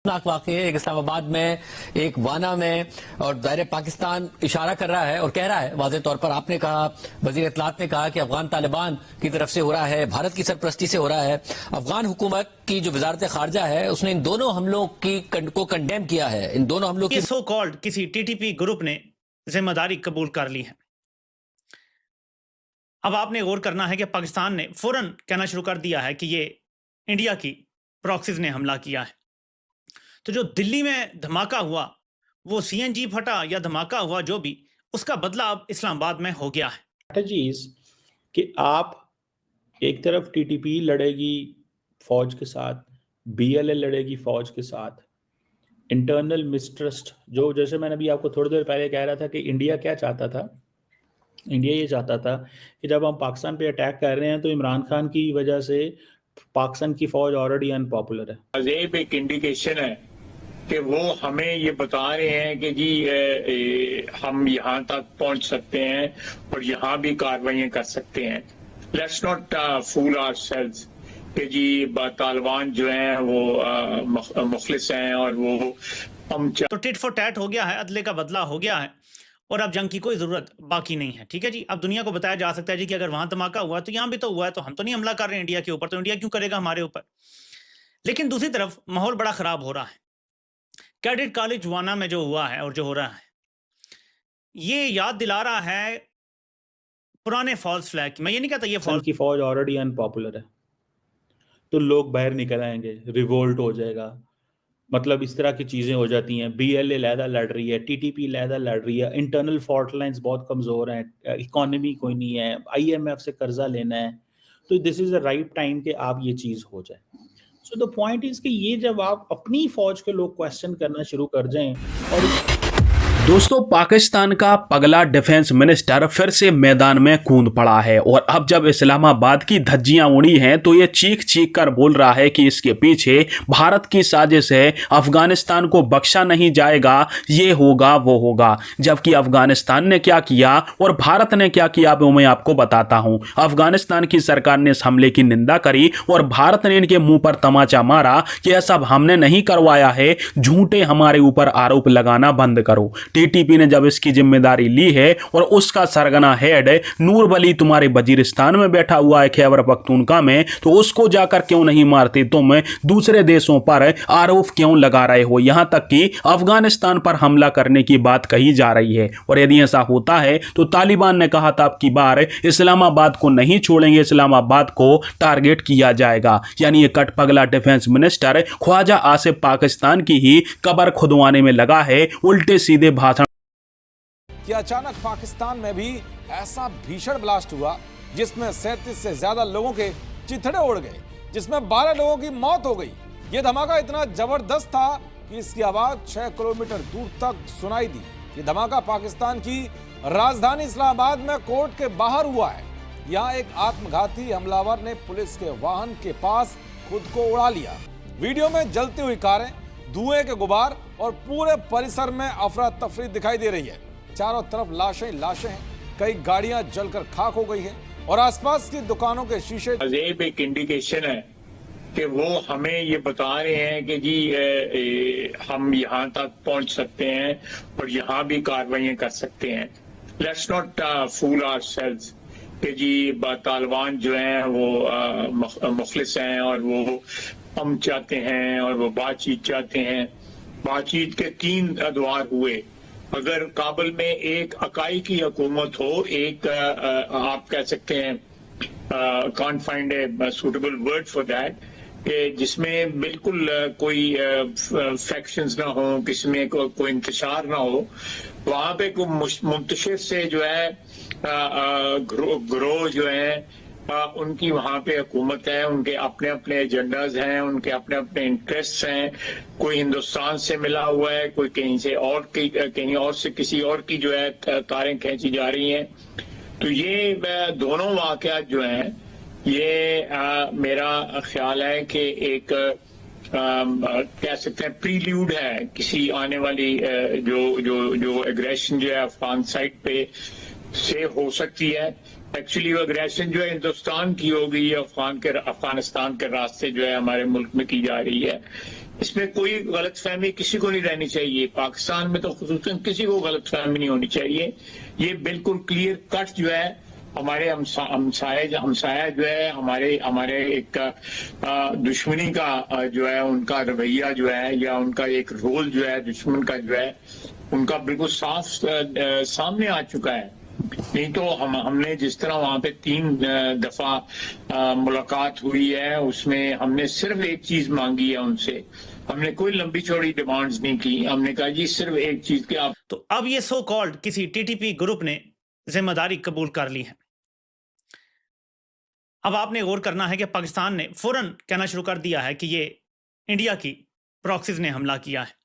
नाक वाक़े एक इस्लामाबाद में एक वाना में और दायरे पाकिस्तान इशारा कर रहा है और कह रहा है वाज़ेह तौर पर। आपने कहा, वज़ीर इत्तलात ने कहा कि अफगान तालिबान की तरफ से हो रहा है, भारत की सरपरस्ती से हो रहा है। अफगान हुकूमत की जो वजारत खारजा है उसने इन दोनों हमलों को कंडेम किया है। इन दोनों हमलों की सो कॉल्ड किसी टीटीपी ग्रुप ने जिम्मेदारी कबूल कर ली है। अब आपने गौर करना है कि पाकिस्तान ने फौरन कहना शुरू कर दिया है कि ये इंडिया की प्रॉक्सीज ने हमला किया है। तो जो दिल्ली में धमाका हुआ, वो सीएनजी फटा या धमाका हुआ, जो भी, उसका बदला अब इस्लामाबाद में हो गया है। स्ट्रेटजीज कि आप एक तरफ टीटीपी लड़ेगी फौज के साथ, बीएलए लड़ेगी फौज के साथ, इंटरनल मिसट्रस्ट, जो जैसे मैंने अभी आपको थोड़ी देर पहले कह रहा था कि इंडिया क्या चाहता था। इंडिया ये चाहता था कि जब हम पाकिस्तान पे अटैक कर रहे हैं तो इमरान खान की वजह से पाकिस्तान की फौज ऑलरेडी अनपॉपुलर है। अजेब एक इंडिकेशन है कि वो हमें ये बता रहे हैं कि जी हम यहाँ तक पहुँच सकते हैं और यहाँ भी कार्रवाइयाँ कर सकते हैं। लेट्स नॉट फूल आवरसेल्व्स कि जी तालिबान जो हैं वो मुखलिस हैं और वो हम तो टिट फॉर टैट हो गया है, अदले का बदला हो गया है और अब जंग की कोई जरूरत बाकी नहीं है। ठीक है जी, अब दुनिया को बताया जा सकता है जी कि अगर वहां धमाका हुआ तो यहाँ भी तो हुआ है, तो हम तो नहीं हमला कर रहे हैं इंडिया के ऊपर, तो इंडिया क्यों करेगा हमारे ऊपर। लेकिन दूसरी तरफ माहौल बड़ा खराब हो रहा है। कैडेट कॉलेज वाना में जो हुआ है और जो हो रहा है, ये याद दिला रहा है पुराने फॉल्स फ्लैग। मैं ये नहीं कहता ये फॉल्स की फौज ऑलरेडी अनपॉपुलर है, तो लोग बाहर निकल आएंगे, रिवोल्ट हो जाएगा, मतलब इस तरह की चीजें हो जाती हैं। बीएलए लहदा लड़ रही है, टीटीपी लहदा लड़ रही है, इंटरनल फॉल्ट लाइंस बहुत कमजोर हैं, इकोनॉमी कोई नहीं है, आईएमएफ से कर्जा लेना है, तो this is the right time कि आप ये चीज हो जाए। सो द पॉइंट इज कि ये जब आप अपनी फौज के लोग क्वेश्चन करना शुरू कर जाएं और दोस्तों, पाकिस्तान का पगला डिफेंस मिनिस्टर फिर से मैदान में कूद पड़ा है और अब जब इस्लामाबाद की धज्जियां उड़ी हैं तो ये चीख चीख कर बोल रहा है कि इसके पीछे भारत की साजिश है, अफगानिस्तान को बख्शा नहीं जाएगा, ये होगा वो होगा। जबकि अफगानिस्तान ने क्या किया और भारत ने क्या किया वो मैं आपको बताता हूं। अफगानिस्तान की सरकार ने इस हमले की निंदा करी और भारत ने इनके मुंह पर तमाचा मारा कि यह सब हमने नहीं करवाया है, झूठे हमारे ऊपर आरोप लगाना बंद करो। टीटीपी ने जब इसकी जिम्मेदारी ली है और उसका सरगना हेड नूर वली तुम्हारे वजीरिस्तान में बैठा हुआ है, खैबर पख्तूनख्वा में, तो उसको जाकर क्यों नहीं मारते तुम? दूसरे देशों पर आरोप क्यों लगा रहे हो? यहां तक कि अफगानिस्तान पर हमला करने की बात कही जा रही है। और यदि ऐसा होता है तो तालिबान ने कहा था अब की बार इस्लामाबाद को नहीं छोड़ेंगे, इस्लामाबाद को टारगेट किया जाएगा। यानी ये कटपगला डिफेंस मिनिस्टर ख्वाजा आसिफ पाकिस्तान की ही कबर खुदवाने में लगा है, उल्टे सीधे भाषण। कि अचानक पाकिस्तान में भी ऐसा भीषण ब्लास्ट हुआ जिसमें 37 से ज्यादा लोगों के चिथड़े उड़ गए, जिसमें 12 लोगों की मौत हो गई। यह धमाका इतना जबरदस्त था कि इसकी आवाज 6 किलोमीटर दूर तक सुनाई दी। ये धमाका पाकिस्तान की राजधानी इस्लामाबाद में कोर्ट के बाहर हुआ है। यहाँ एक आत्मघाती हमलावर ने पुलिस के वाहन के पास खुद को उड़ा लिया। वीडियो में जलती हुई कारें, धुएं के गुबार और पूरे परिसर में अफरा तफरी दिखाई दे रही है। चारों तरफ लाशें लाशें हैं, कई गाड़ियां जलकर खाक हो गई हैं और आसपास की दुकानों के शीशे। अजेब एक इंडिकेशन है कि वो हमें ये बता रहे हैं कि जी हम यहाँ तक पहुँच सकते हैं और यहाँ भी कार्रवाइयाँ कर सकते हैं। लेट्स नॉट फूल आवरसेल्व्स कि जी तालिबान जो हैं वो मुखलिस हैं और वो हम चाहते हैं और वो बातचीत चाहते हैं। बातचीत के 3 द्वार हुए। अगर काबुल में एक अकाई की हुकूमत हो, एक आप कह सकते हैं can't find a suitable word for that, कि जिसमें बिल्कुल कोई फैक्शंस ना हो, किसी में कोई इंतशार ना हो, वहां पे कोई मुंतशिर से जो है ग्रोह जो है उनकी वहां पे हुकूमत है, उनके अपने अपने एजेंडाज हैं, उनके अपने अपने इंटरेस्ट हैं। कोई हिंदुस्तान से मिला हुआ है, कोई कहीं से और कहीं और से किसी और की जो है तारें खींची जा रही हैं। तो ये दोनों वाकयात जो हैं ये मेरा ख्याल है कि एक कह सकते हैं प्रील्यूड है किसी आने वाली जो एग्रेशन जो है अफगान साइड पे से हो सकती है। एक्चुअली वो अग्रेशन जो है हिंदुस्तान की होगी, अफगानिस्तान के रास्ते जो है हमारे मुल्क में की जा रही है। इसमें कोई गलतफहमी किसी को नहीं रहनी चाहिए। पाकिस्तान में तो खुसूसन किसी को गलतफहमी नहीं होनी चाहिए। ये बिल्कुल क्लियर कट जो है हमारे हमसाया जो है हमारे एक दुश्मनी का जो है उनका रवैया जो है या उनका एक रोल जो है दुश्मन का जो है उनका बिल्कुल साफ सामने आ चुका है। नहीं तो हमने जिस तरह वहां पे 3 दफा मुलाकात हुई है उसमें हमने सिर्फ एक चीज मांगी है उनसे, हमने कोई लंबी चौड़ी डिमांड्स नहीं की। हमने कहा जी सिर्फ एक चीज के आप। तो अब ये सो कॉल्ड किसी टीटीपी ग्रुप ने जिम्मेदारी कबूल कर ली है। अब आपने गौर करना है कि पाकिस्तान ने फौरन कहना शुरू कर दिया है कि ये इंडिया की प्रॉक्सीज ने हमला किया है।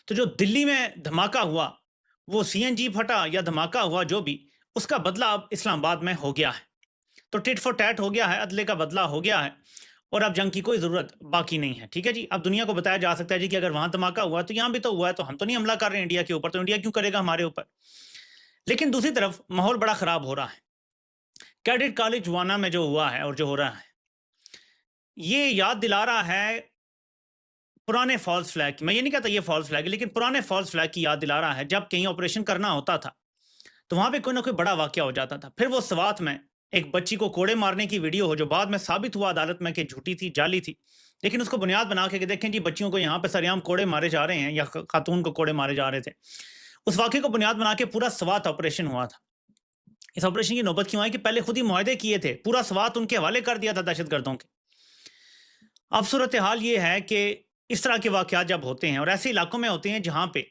तो जो दिल्ली में धमाका हुआ वो सीएनजी फटा या धमाका हुआ जो भी, उसका बदला अब इस्लामाबाद में हो गया है। तो टिट फॉर टैट हो गया है, अदले का बदला हो गया है और अब जंग की कोई ज़रूरत बाकी नहीं है। ठीक है जी, अब दुनिया को बताया जा सकता है जी कि अगर वहाँ धमाका हुआ तो यहाँ भी तो हुआ है, तो हम तो नहीं हमला कर रहे हैं इंडिया के ऊपर, तो इंडिया क्यों करेगा हमारे ऊपर। लेकिन दूसरी तरफ माहौल बड़ा ख़राब हो रहा है। कैडेट कॉलेज वाना में जो हुआ है और जो हो रहा है ये याद दिला रहा है पुराने फॉल्स फ्लैग। मैं ये नहीं कहता ये फॉल्स फ्लैग है, लेकिन पुराने फॉल्स फ्लैग की याद दिला रहा है। जब कहीं ऑपरेशन करना होता था तो वहां पे कोई ना कोई बड़ा वाकया हो जाता था। फिर वो स्वात में एक बच्ची को कोड़े मारने की वीडियो हो जो बाद में साबित हुआ अदालत में कि झूठी थी, जाली थी, लेकिन उसको बुनियाद बना के देखें जी बच्चियों को यहाँ पे सरेआम कोड़े मारे जा रहे हैं या खातून को कोड़े मारे जा रहे थे। उस वाक़े को बुनियाद बना के पूरा स्वात ऑपरेशन हुआ था। इस ऑपरेशन की नौबत क्यों आई कि पहले खुद ही मुआहदे किए थे, पूरा स्वात उनके हवाले कर दिया था दहशतगर्दों के। अब सूरत हाल ये है कि इस तरह के वाक़यात जब होते हैं और ऐसे इलाकों में होते हैं जहां पे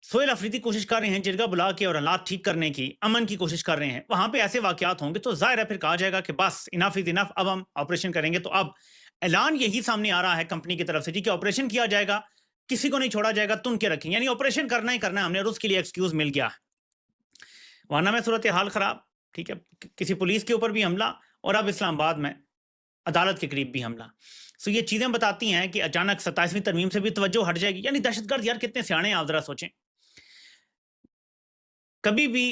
सोहेल अफरीदी कोशिश कर रहे हैं जिरगा बुला के और हालात ठीक करने की, अमन की कोशिश कर रहे हैं, वहां पे ऐसे वाक़यात होंगे तो जाहिर है फिर कहा जाएगा कि बस इनफ इज इनफ, अब हम ऑपरेशन करेंगे। तो अब ऐलान यही सामने आ रहा है कंपनी की तरफ से जी कि ऑपरेशन किया जाएगा, किसी को नहीं छोड़ा जाएगा, तुन के रखेंगे, यानी ऑपरेशन करना ही करना है हमने और उसके लिए एक्सक्यूज मिल गया है। वाना में सूरत हाल खराब, ठीक है, किसी पुलिस के ऊपर भी हमला और अब इस्लामाबाद में अदालत के करीब भी हमला। सो ये चीजें बताती हैं कि अचानक 27वीं तरमीम से भी तवज्जो हट जाएगी। यानी दहशतगर्द यार कितने सियाने हैं, आप जरा सोचें। कभी भी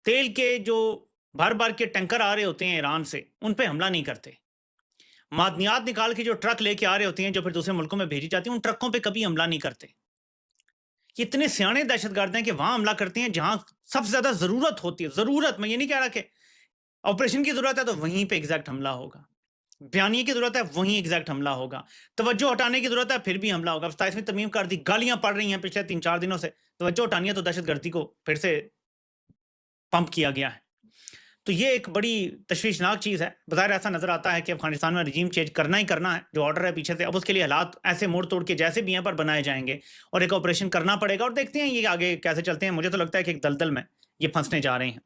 तेल के जो भर भर के टैंकर आ रहे होते हैं ईरान से, उन पे हमला नहीं करते। मादनियात निकाल के जो ट्रक लेके आ रहे होते हैं जो फिर दूसरे मुल्कों में भेजी जाती हैं, उन ट्रकों पे कभी हमला नहीं करते। ये इतने सियाने दहशतगर्द हैं कि वहां हमला करते हैं जहां सबसे ज्यादा जरूरत होती है। जरूरत, मैं ये नहीं कह रहा कि ऑपरेशन की जरूरत है तो वहीं पे एग्जैक्ट हमला होगा, बयानिए की जरूरत है वहीं एग्जैक्ट हमला होगा, तवज्जो हटाने की जरूरत है फिर भी हमला होगा। 27वीं तरमीम कर दी, गालियां पड़ रही हैं पिछले 3-4 दिनों से, तवज्जो हटानी है तो दहशतगर्दी को फिर से पंप किया गया है। तो ये एक बड़ी तशवीशनाक चीज़ है। बज़ाहिर ऐसा नजर आता है कि अफगानिस्तान में रजीम चेंज करना ही करना है, जो ऑर्डर है पीछे से। अब उसके लिए हालात ऐसे मोड़ तोड़ के जैसे भी हैं पर बनाए जाएंगे और एक ऑपरेशन करना पड़ेगा और देखते हैं ये आगे कैसे चलते हैं। मुझे तो लगता है कि एक दलदल में ये फंसने जा रहे हैं।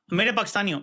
मेरे पाकिस्तानियों,